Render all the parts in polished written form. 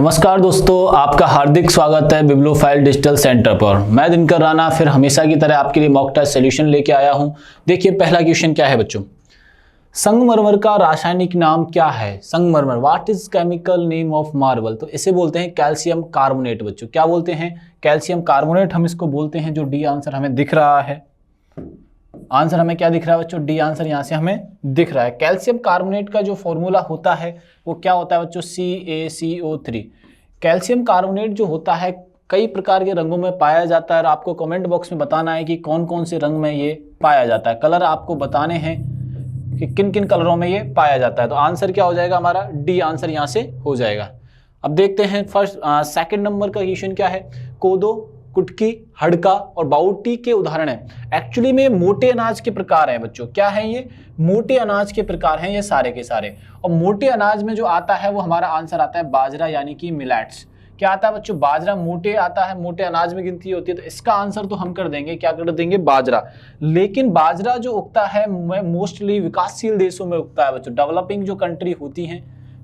नमस्कार दोस्तों, आपका हार्दिक स्वागत है बिब्लोफाइल डिजिटल सेंटर पर। मैं दिनकर राणा फिर हमेशा की तरह आपके लिए मॉक टेस्ट सॉल्यूशन लेके आया हूं। देखिए पहला क्वेश्चन क्या है बच्चों, संगमरमर का रासायनिक नाम क्या है। संगमरमर, what is chemical name of marble. तो इसे बोलते हैं कैल्शियम कार्बोनेट। बच्चों क्या बोलते हैं, कैल्शियम कार्बोनेट हम इसको बोलते हैं। जो डी आंसर हमें दिख रहा है, आंसर हमें क्या दिख रहा है बच्चों, डी आंसर यहाँ से हमें दिख रहा है। कैल्शियम कार्बोनेट का जो फॉर्मूला होता है वो क्या होता है बच्चों, CaCO3। कैल्शियम कार्बोनेट जो होता है कई प्रकार के रंगों में पाया जाता है और आपको कमेंट बॉक्स में बताना है कि कौन कौन से रंग में ये पाया जाता है। कलर आपको बताने हैं कि किन किन कलरों में ये पाया जाता है। तो आंसर क्या हो जाएगा हमारा, डी आंसर यहाँ से हो जाएगा। अब देखते हैं सेकंड नंबर का क्वेश्चन क्या है। कोदो, कुटकी, हड़का और बाउटी के उदाहरण हैं। एक्चुअली में मोटे अनाज के प्रकार हैं बच्चों। क्या है ये, मोटे अनाज के प्रकार हैं ये सारे के सारे। और मोटे अनाज में जो आता है वो हमारा आंसर आता है बाजरा, यानी कि मिलेट्स। क्या आता है बच्चों, बाजरा मोटे आता है, मोटे अनाज में गिनती होती है। तो इसका आंसर तो हम कर देंगे, क्या कर देंगे, बाजरा। लेकिन बाजरा जो उगता है मोस्टली विकासशील देशों में उगता है बच्चों। डेवलपिंग जो कंट्री होती हैं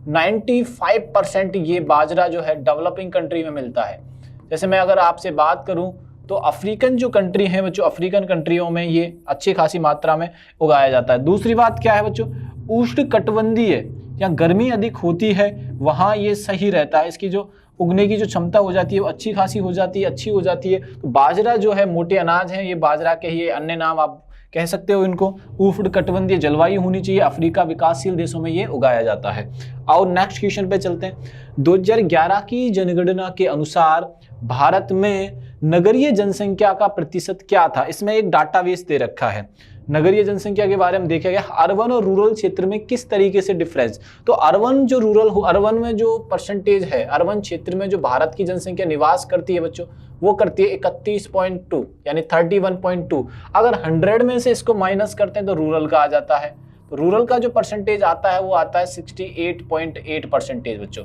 95% ये बाजरा जो है डेवलपिंग कंट्री में मिलता है। जैसे मैं अगर आपसे बात करूं तो अफ्रीकन जो कंट्री है बच्चों, अफ्रीकन कंट्रियों में ये अच्छी खासी मात्रा में उगाया जाता है। दूसरी बात क्या है बच्चों, उष्णकटिबंधीय या गर्मी अधिक होती है वहां ये सही रहता है। इसकी जो उगने की जो क्षमता हो जाती है वो अच्छी खासी हो जाती है, अच्छी हो जाती है। तो बाजरा जो है मोटे अनाज है, ये बाजरा के ही अन्य नाम आप कह सकते हो इनको। उष्णकटिबंधीय जलवायु होनी चाहिए, अफ्रीका विकासशील देशों में ये उगाया जाता है। और नेक्स्ट क्वेश्चन पे चलते हैं। 2011 की जनगणना के अनुसार भारत में नगरीय जनसंख्या का प्रतिशत क्या था। इसमें एक डाटाबेस दे रखा है, नगरीय जनसंख्या के बारे में देखा गया अर्बन और रूरल क्षेत्र में किस तरीके से डिफरेंस। तो अर्बन जो अर्बन में जो परसेंटेज है, अर्बन क्षेत्र में जो भारत की जनसंख्या निवास करती है बच्चों, वो करती है 31.2 यानी 31.2। अगर 100 में से इसको माइनस करते हैं तो रूरल का आ जाता है। तो रूरल का जो परसेंटेज आता है वो आता है 68.8% बच्चों।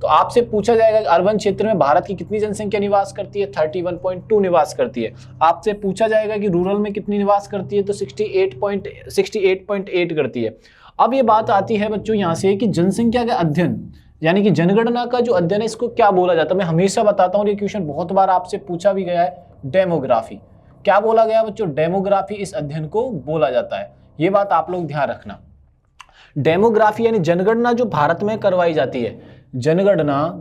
तो आपसे पूछा जाएगा कि अर्बन क्षेत्र में भारत की कितनी जनसंख्या निवास करती है, 31.2 निवास करती है। आपसे पूछा जाएगा कि रूरल में कितनी निवास करती है, तो 68.8 करती है। अब ये बात आती है बच्चों यहाँ से कि जनसंख्या का अध्ययन यानी कि जनगणना का जो अध्ययन है इसको क्या बोला जाता है। मैं हमेशा बताता हूँ, ये क्वेश्चन बहुत बार आपसे पूछा भी गया है। डेमोग्राफी, क्या बोला गया बच्चों, डेमोग्राफी इस अध्ययन को बोला जाता है। ये बात आप लोग ध्यान रखना। डेमोग्राफी यानी जनगणना जो भारत में करवाई जाती है, जनगणना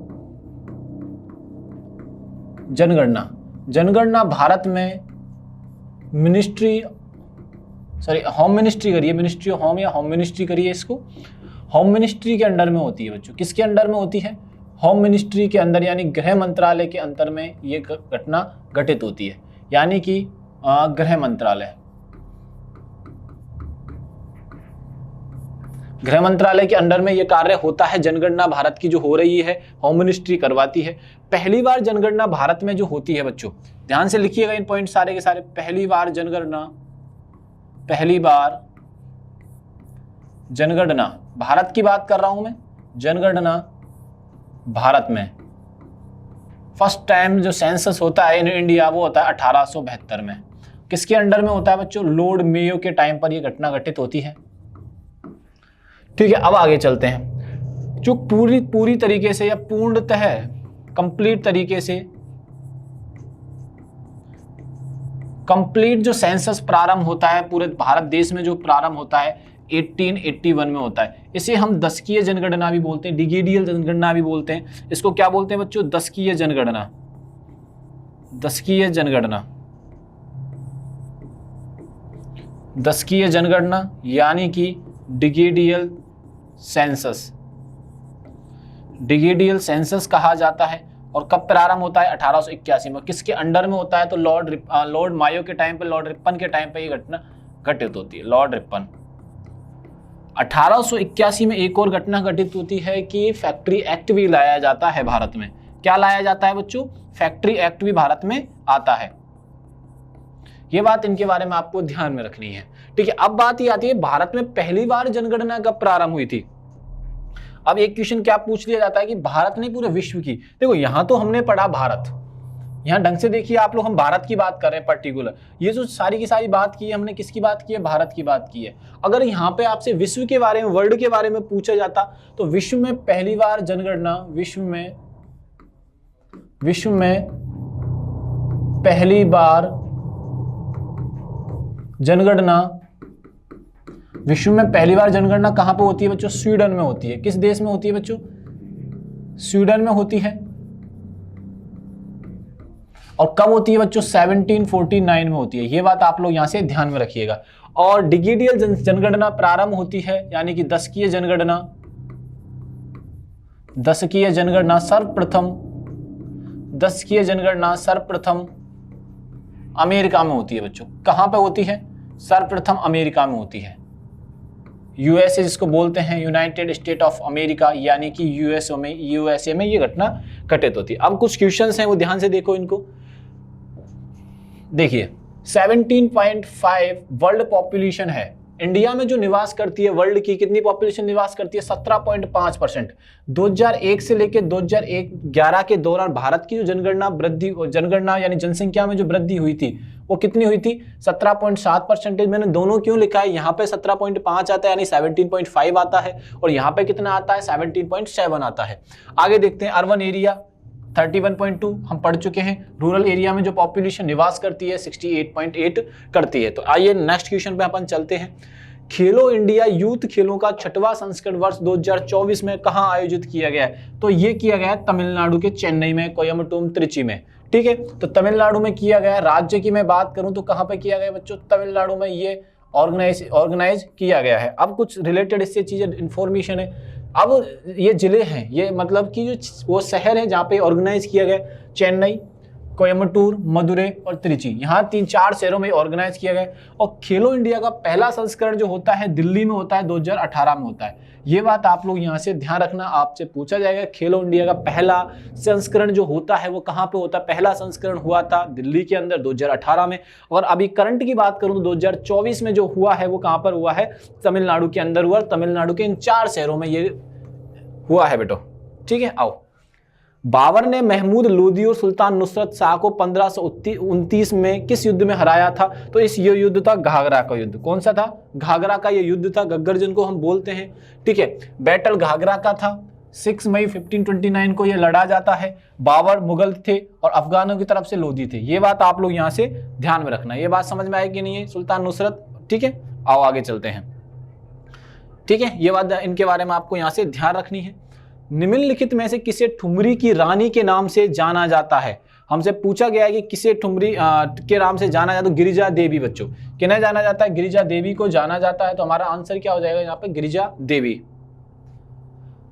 भारत में होम मिनिस्ट्री करिए, मिनिस्ट्री ऑफ होम या होम मिनिस्ट्री करिए इसको, होम मिनिस्ट्री के अंडर में होती है बच्चों। किसके अंडर में होती है, होम मिनिस्ट्री के अंदर, यानी गृह मंत्रालय के अंतर में ये घटना घटित होती है, यानी कि गृह मंत्रालय के अंडर में ये कार्य होता है। जनगणना भारत की जो हो रही है होम मिनिस्ट्री करवाती है। पहली बार जनगणना भारत में जो होती है बच्चों, ध्यान से लिखिएगा इन पॉइंट सारे के सारे। पहली बार जनगणना भारत की बात कर रहा हूं मैं, जनगणना भारत में फर्स्ट टाइम जो सेंसस होता है इन इंडिया वो होता है 1872 में। किसके अंडर में होता है बच्चों, लॉर्ड मेयो के टाइम पर यह घटना घटित होती है। ठीक है, अब आगे चलते हैं। जो पूरी तरीके से या पूर्णतः कंप्लीट तरीके से कंप्लीट जो सेंसस प्रारंभ होता है पूरे भारत देश में, जो प्रारंभ होता है 1881 में होता है। इसे हम दशकीय जनगणना भी बोलते हैं, डिकेडियल जनगणना भी बोलते हैं। इसको क्या बोलते हैं बच्चों, दशकीय जनगणना यानी कि डिकेडियल सेंसस कहा जाता है। और कब प्रारंभ होता है, 1881 में। किसके अंडर में होता है, तो लॉर्ड मायो के टाइम पे, लॉर्ड रिपन के टाइम पे ये घटना घटित होती है। लॉर्ड रिपन 1881 में एक और घटना घटित होती है कि फैक्ट्री एक्ट भी लाया जाता है भारत में। क्या लाया जाता है बच्चों, फैक्ट्री एक्ट भी भारत में आता है। ये बात इनके बारे में आपको ध्यान में रखनी है। ठीक है, अब बात ये आती है भारत में पहली बार जनगणना कब प्रारंभ हुई थी। अब एक क्वेश्चन क्या पूछ लिया जाता है कि भारत ने पूरे विश्व की, देखो यहां तो हमने पढ़ा भारत, यहाँ ढंग से देखिए आप लोग, हम भारत की बात कर रहे हैं पर्टिकुलर। ये जो सारी की सारी बात की है हमने, किसकी बात की है, भारत की बात की है। अगर यहाँ पे आपसे विश्व के बारे में, वर्ल्ड के बारे में पूछा जाता तो विश्व में पहली बार जनगणना, विश्व में विश्व में पहली बार जनगणना, विश्व में पहली बार जनगणना कहां पे होती है बच्चों? स्वीडन में होती है। किस देश में होती है बच्चों? स्वीडन में होती है। और कब होती है बच्चों? 1749 में होती है। ये बात आप लोग यहां से ध्यान में रखिएगा। और डिजिटल जनगणना प्रारंभ होती है, यानी कि दशकीय जनगणना, दशकीय जनगणना सर्वप्रथम अमेरिका में होती है बच्चों। कहां पे होती है? सर्वप्रथम अमेरिका में होती है। यूएसए जिसको बोलते हैं, यूनाइटेड स्टेट ऑफ अमेरिका, यानी कि यूएसए में ये घटना घटित होती है। अब कुछ क्वेश्चंस हैं, वो ध्यान से देखो इनको। देखिए 17.5 वर्ल्ड पॉपुलेशन है। इंडिया में जो निवास करती है, वर्ल्ड की कितनी पॉपुलेशन निवास करती है? 17.5%। 2001 से लेकर 2011 के दौरान भारत की जो जनगणना यानी जनसंख्या में जो वृद्धि हुई थी, वो कितनी हुई थी? 17.7%। मैंने दोनों क्यों लिखा है? यहाँ पे 17.5 आता है, यानी 17.5 आता है, और यहाँ पे कितना आता है? 17.7 आता है। आगे देखते हैं। अर्बन एरिया 31.2 हम पढ़ चुके हैं। रूरल एरिया में जो पॉपुलेशन निवास करती है 68.8 करती है। तो आइए नेक्स्ट क्वेश्चन पे अपन चलते हैं। खेलो इंडिया यूथ खेलों का 6वां संस्करण वर्ष 2024 में कहां आयोजित किया गया है? तो ये किया गया है तमिलनाडु के चेन्नई में, कोयम्बटूर, त्रिची में। ठीक है, तो तमिलनाडु में किया गया। राज्य की मैं बात करूं तो कहां पे किया गया बच्चों? तमिलनाडु में ये ऑर्गेनाइज किया गया है। अब कुछ रिलेटेड इससे चीजें इंफॉर्मेशन है। अब ये जिले हैं, ये मतलब कि जो वो शहर है जहाँ पे ऑर्गेनाइज किया गया, चेन्नई, कोयम्बटूर, मदुरै और त्रिची, यहाँ 3-4 शहरों में ऑर्गेनाइज किया गया। और खेलो इंडिया का पहला संस्करण जो होता है दिल्ली में होता है, 2018 में होता है। ये बात आप लोग यहाँ से ध्यान रखना, आपसे पूछा जाएगा खेलो इंडिया का पहला संस्करण जो होता है वो कहाँ पे होता है? पहला संस्करण हुआ था दिल्ली के अंदर 2018 में। और अभी करंट की बात करूँ तो 2024 में जो हुआ है वो कहाँ पर हुआ है? तमिलनाडु के अंदर हुआ। तमिलनाडु के इन 4 शहरों में ये हुआ है बेटो। ठीक है, आओ। बाबर ने महमूद लोदी और सुल्तान नुसरत शाह को 1529 में किस युद्ध में हराया था? तो इस ये युद्ध था घाघरा का युद्ध। कौन सा था? घाघरा का ये युद्ध था, गग्गर जिनको हम बोलते हैं। ठीक है, बैटल घाघरा का था। 6 मई 1529 को ये लड़ा जाता है। बाबर मुगल थे और अफगानों की तरफ से लोदी थे। ये बात आप लोग यहाँ से ध्यान में रखना। ये बात समझ में आएगी नहीं है? सुल्तान नुसरत। ठीक है, आओ आगे चलते हैं। ठीक है, ये बात इनके बारे में आपको यहाँ से ध्यान रखनी है। निम्नलिखित में से किसे ठुमरी की रानी के नाम से जाना जाता है? हमसे पूछा गया है कि किसे ठुमरी के नाम से जाना जाता है? तो गिरिजा देवी बच्चों। किन्हें जाना जाता है? गिरिजा देवी को जाना जाता है। तो हमारा आंसर क्या हो जाएगा यहाँ पे? गिरिजा देवी।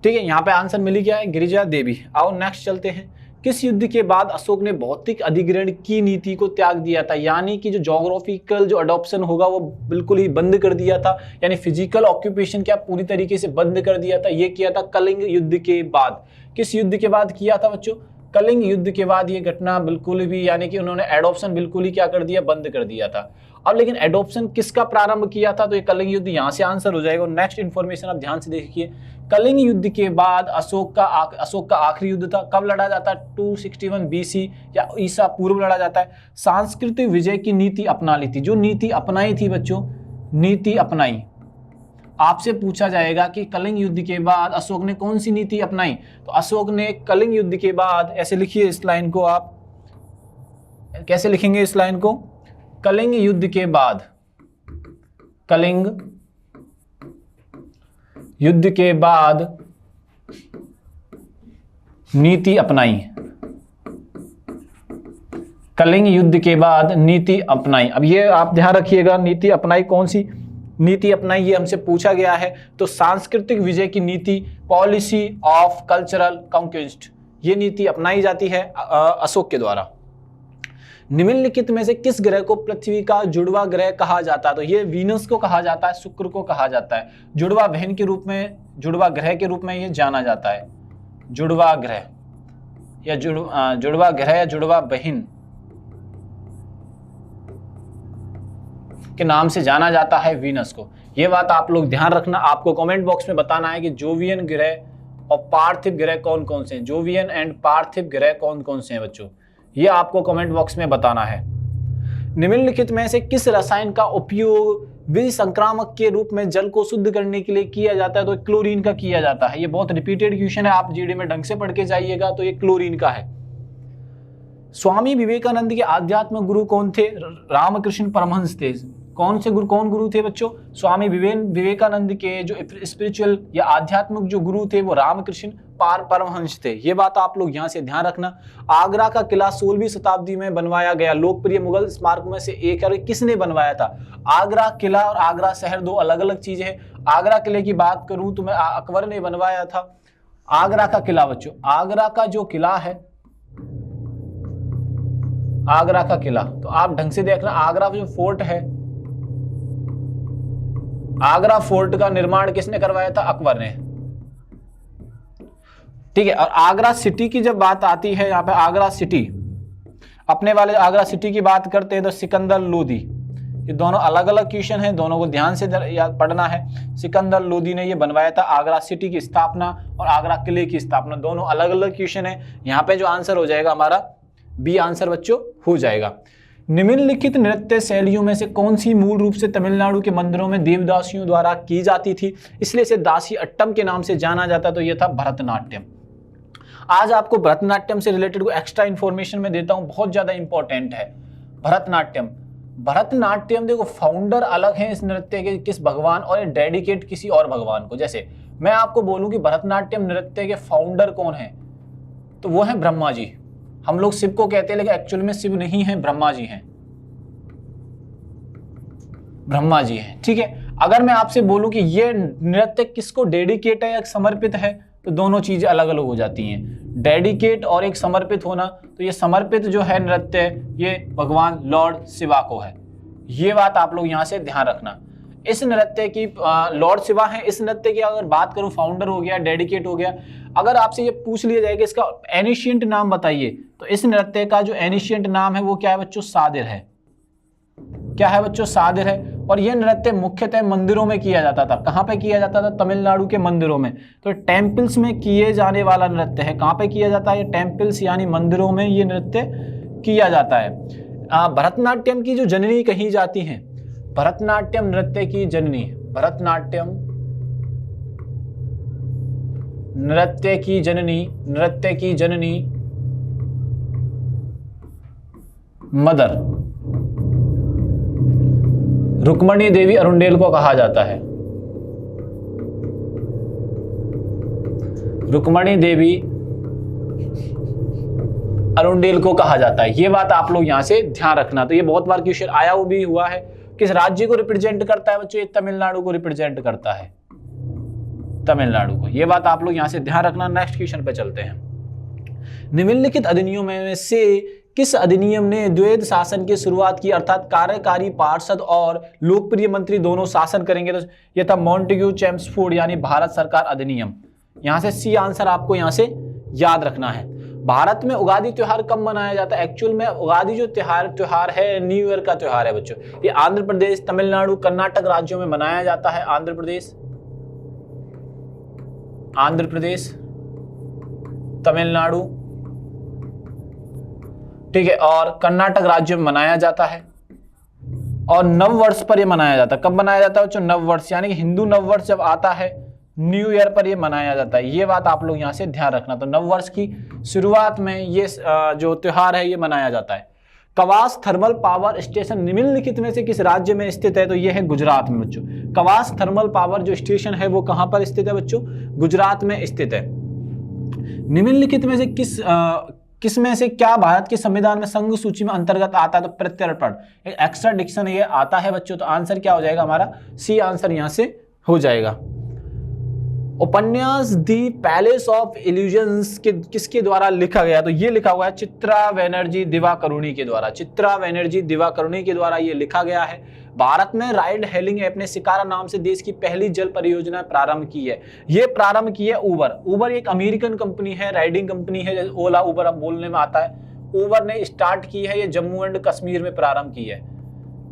ठीक है, यहाँ पे आंसर मिली क्या है? गिरिजा देवी। आओ नेक्स्ट चलते हैं। किस युद्ध के बाद अशोक ने भौतिक अधिग्रहण की नीति को त्याग दिया था? यानी कि जो ज्योग्राफिकल जो अडॉप्शन होगा वो बिल्कुल ही बंद कर दिया था, यानी फिजिकल ऑक्यूपेशन क्या पूरी तरीके से बंद कर दिया था। ये किया था कलिंग युद्ध के बाद। किस युद्ध के बाद किया था बच्चों? कलिंग युद्ध के बाद ये घटना बिल्कुल भी, यानी कि उन्होंने एडॉप्शन बिल्कुल ही क्या कर दिया? बंद कर दिया था। अब लेकिन एडॉप्शन किसका प्रारंभ किया था? तो ये कलिंग युद्ध, यहाँ से आंसर हो जाएगा। नेक्स्ट इन्फॉर्मेशन आप ध्यान से देखिए। कलिंग युद्ध के बाद अशोक का आखिरी युद्ध था। कब लड़ा जाता है? 261 BC या ईसा पूर्व लड़ा जाता है। सांस्कृतिक विजय की नीति अपना ली थी। जो नीति अपनाई थी बच्चों, नीति अपनाई, आपसे पूछा जाएगा कि कलिंग युद्ध के बाद अशोक ने कौन सी नीति अपनाई? तो अशोक ने कलिंग युद्ध के बाद, ऐसे लिखिए इस लाइन को, आप कैसे लिखेंगे इस लाइन को? कलिंग युद्ध के बाद, कलिंग युद्ध के बाद नीति अपनाई। कलिंग युद्ध के बाद नीति अपनाई। अब ये आप ध्यान रखिएगा, नीति अपनाई कौन सी नीति अपनाई, ये हमसे पूछा गया है। तो सांस्कृतिक विजय की नीति, पॉलिसी ऑफ कल्चरल कॉन्क्वेस्ट, ये नीति अपनाई जाती है अशोक के द्वारा। निम्नलिखित में से किस ग्रह को पृथ्वी का जुड़वा ग्रह कहा जाता है? तो ये वीनस को कहा जाता है, शुक्र को कहा जाता है। जुड़वा बहन के रूप में, जुड़वा ग्रह के रूप में ये जाना जाता है। जुड़वा ग्रह या जुड़वा ग्रह या जुड़वा बहन के नाम से जाना जाता है वीनस को। ये बात आप लोग ध्यान रखना। आपको कमेंट बॉक्स में बताना है कि जोवियन ग्रह और पार्थिव ग्रह कौन कौन से हैं। जोवियन एंड पार्थिव ग्रह कौन कौन से हैं बच्चों, ये आपको कमेंट बॉक्स में बताना है। निम्नलिखित में से किस रसायन का उपयोग विसंक्रामक के रूप में जल को शुद्ध करने के लिए किया जाता है? तो क्लोरीन का किया जाता है। ये बहुत रिपीटेड क्वेश्चन है, आप जीडी में ढंग से पढ़ के जाइएगा। तो ये क्लोरीन का है। स्वामी विवेकानंद के आध्यात्मिक गुरु कौन थे? रामकृष्ण परमहंस थे। कौन गुरु थे बच्चों? स्वामी विवेकानंद के जो स्पिरिचुअल या आध्यात्मिक जो गुरु थे वो रामकृष्ण परमहंस थे। ये बात आप लोग यहाँ से ध्यान रखना। आगरा का किला 16वीं शताब्दी में बनवाया गया लोकप्रिय मुगल स्मारक में से एक है। किसने बनवाया था? आगरा किला और आगरा शहर दो अलग अलग चीजें हैं। आगरा किले की बात करूं तो मैं अकबर ने बनवाया था। आगरा का किला बच्चों, आगरा का जो किला है, आगरा का किला, तो आप ढंग से देखना, आगरा जो फोर्ट है, आगरा फोर्ट का निर्माण किसने करवाया था? अकबर ने। ठीक है। और आगरा सिटी की जब बात आती है, यहाँ पे आगरा सिटी, अपने वाले आगरा सिटी की बात करते हैं तो सिकंदर लोदी, ये दोनों अलग अलग क्वेश्चन हैं, दोनों को ध्यान से याद पढ़ना है। सिकंदर लोदी ने ये बनवाया था आगरा सिटी की स्थापना और आगरा किले की स्थापना, दोनों अलग अलग क्वेश्चन है। यहाँ पे जो आंसर हो जाएगा हमारा बी आंसर बच्चों हो जाएगा। निम्नलिखित नृत्य शैलियों में से कौन सी मूल रूप से तमिलनाडु के मंदिरों में देवदासियों द्वारा की जाती थी, इसलिए इसे दासी अट्टम के नाम से जाना जाता? तो यह था भरतनाट्यम। आज आपको भरतनाट्यम से रिलेटेड को एक्स्ट्रा इंफॉर्मेशन में देता हूं, बहुत ज्यादा इंपॉर्टेंट है भरतनाट्यम। भरतनाट्यम देखो फाउंडर अलग है इस नृत्य के, किस भगवान, और डेडिकेट किसी और भगवान को। जैसे मैं आपको बोलूं कि भरतनाट्यम नृत्य के फाउंडर कौन है, तो वो है ब्रह्मा जी। हम लोग शिव को कहते हैं लेकिन एक्चुअल में शिव नहीं है, ब्रह्मा जी हैं, ब्रह्मा जी हैं। ठीक है। अगर मैं आपसे बोलूं कि ये नृत्य किसको डेडिकेट है या समर्पित है, तो दोनों चीजें अलग अलग हो जाती हैं। डेडिकेट और एक समर्पित होना, तो ये समर्पित जो है नृत्य ये भगवान लॉर्ड शिवा को है। ये बात आप लोग यहाँ से ध्यान रखना। इस नृत्य की लॉर्ड शिवा है। इस नृत्य की अगर बात करूं, फाउंडर हो गया, डेडिकेट हो गया। अगर आपसे ये पूछ लिया जाए कि इसका एनिशिएंट नाम बताइए, तो इस नृत्य का जो एनिशिएंट नाम है वो क्या है बच्चों? सादिर है। क्या है बच्चों? सादिर है। और यह नृत्य मुख्यतः मंदिरों में किया जाता था। कहां पे किया जाता था? तमिलनाडु के मंदिरों में। तो टेम्पल्स में किए जाने वाला नृत्य है। कहां पे किया जाता है? टेम्पल्स यानी मंदिरों में ये नृत्य किया जाता है। भरतनाट्यम की जो जननी कही जाती है, भरतनाट्यम नृत्य की जननी, भरतनाट्यम नृत्य की जननी, नृत्य की जननी मदर रुक्मणी देवी अरुंडेल को कहा जाता है। रुक्मणी देवी अरुंडेल को कहा जाता है। ये बात आप लोग यहां से ध्यान रखना। तो ये बहुत बार क्वेश्चन आया वो भी हुआ है। किस राज्य को रिप्रेजेंट करता है बच्चों? ये तमिलनाडु को रिप्रेजेंट करता है, तमिलनाडु को। ये बात आप लोग यहां से ध्यान रखना। नेक्स्ट क्वेश्चन पे चलते हैं। निम्नलिखित अधिनियमों में से किस अधिनियम ने द्वैध शासन की शुरुआत की, अर्थात कार्यकारी पार्षद और लोकप्रिय मंत्री दोनों शासन करेंगे? तो यह था मॉन्टेग्यू चेम्सफोर्ड यानी भारत सरकार अधिनियम। यहां से सी आंसर आपको यहां से याद रखना है। भारत में उगादी त्योहार कब मनाया जाता है? एक्चुअल में उगादी जो त्योहार है न्यू ईयर का त्योहार है बच्चों। ये आंध्र प्रदेश, तमिलनाडु, कर्नाटक राज्यों में मनाया जाता है। आंध्र प्रदेश, तमिलनाडु, ठीक है, और कर्नाटक राज्य में मनाया जाता है। और नव वर्ष पर यह मनाया जाता है। कब मनाया जाता है बच्चों? नव वर्ष, यानी कि हिंदू नव वर्ष जब आता है न्यू ईयर पर यह मनाया जाता है। ये बात आप लोग यहां से ध्यान रखना। तो नव वर्ष की शुरुआत में ये जो त्योहार है ये मनाया जाता है। कवास थर्मल पावर स्टेशन निम्नलिखित में से किस राज्य में स्थित है? तो ये है गुजरात में बच्चों। कवास थर्मल पावर जो स्टेशन है वो कहां पर स्थित है बच्चों? गुजरात में स्थित है। निम्नलिखित में से किस में से क्या भारत के संविधान में संघ सूची में अंतर्गत आता है? तो प्रत्यर्पण, एक एक्स्ट्रा डिक्शन ये आता है बच्चों। तो आंसर क्या हो जाएगा हमारा? सी आंसर यहां से हो जाएगा। उपन्यास दी पैलेस ऑफ इल्यूजन्स किसके द्वारा लिखा गया? तो ये लिखा हुआ है चित्रा बनर्जी दिवाकरुणी के द्वारा। चित्रा बनर्जी दिवाकरुणी के द्वारा ये लिखा गया है। भारत में राइड हेलिंग ऐप ने शिकारा नाम से देश की पहली जल परियोजना प्रारंभ की है। ये प्रारंभ की है उबर एक अमेरिकन कंपनी है, राइडिंग कंपनी है, जैसे ओला उबर हम बोलने में आता है। उबर ने स्टार्ट की है, ये जम्मू एंड कश्मीर में प्रारंभ की है।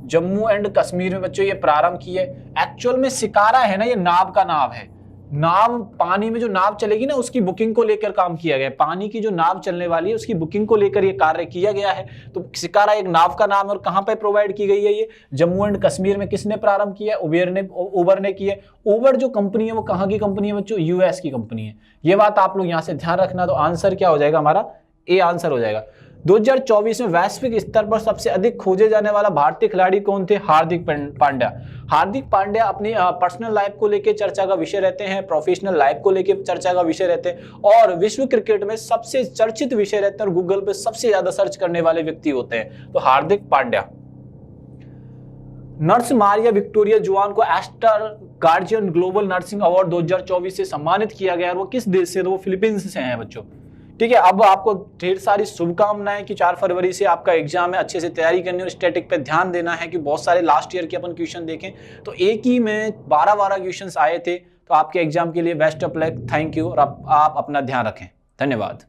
जम्मू एंड कश्मीर में बच्चों ये प्रारंभ की है। एक्चुअल में शिकारा है ना, ये नाव का नाव है। नाव, पानी में जो नाव चलेगी ना उसकी बुकिंग को लेकर काम किया गया है। पानी की जो नाव चलने वाली है उसकी बुकिंग को लेकर ये कार्य किया गया है। तो शिकारा एक नाव का नाम है। और कहां पे प्रोवाइड की गई है? ये जम्मू एंड कश्मीर में। किसने प्रारंभ किया है? उबर ने की है। उबर जो कंपनी है वो कहां की कंपनी है बच्चों? यूएस की कंपनी है। ये बात आप लोग यहां से ध्यान रखना। तो आंसर क्या हो जाएगा हमारा? ए आंसर हो जाएगा। 2024 में वैश्विक स्तर पर सबसे अधिक खोजे जाने वाला भारतीय खिलाड़ी कौन थे? हार्दिक पांड्या। हार्दिक पांड्या अपनी पर्सनल लाइफ को लेकर चर्चा का विषय रहते हैं, प्रोफेशनल लाइफ को लेकर चर्चा का विषय रहते हैं और विश्व क्रिकेट में सबसे चर्चित विषय रहते हैं और गूगल पे सबसे ज्यादा सर्च करने वाले व्यक्ति होते हैं। तो Hardik Pandya. Nurse Maria Victoria Juan को Aster Guardian Global Nursing Award 2024 से सम्मानित किया गया है। वो किस देश से? तो वो फिलीपींस से हैं बच्चों। ठीक है, अब आपको ढेर सारी शुभकामनाएं कि 4 फरवरी से आपका एग्जाम है, अच्छे से तैयारी करनी और स्टैटिक पे ध्यान देना है कि बहुत सारे लास्ट ईयर के अपन क्वेश्चन देखें तो एक ही में 12 क्वेश्चंस आए थे। तो आपके एग्जाम के लिए best of luck, thank you और आप अपना ध्यान रखें। धन्यवाद।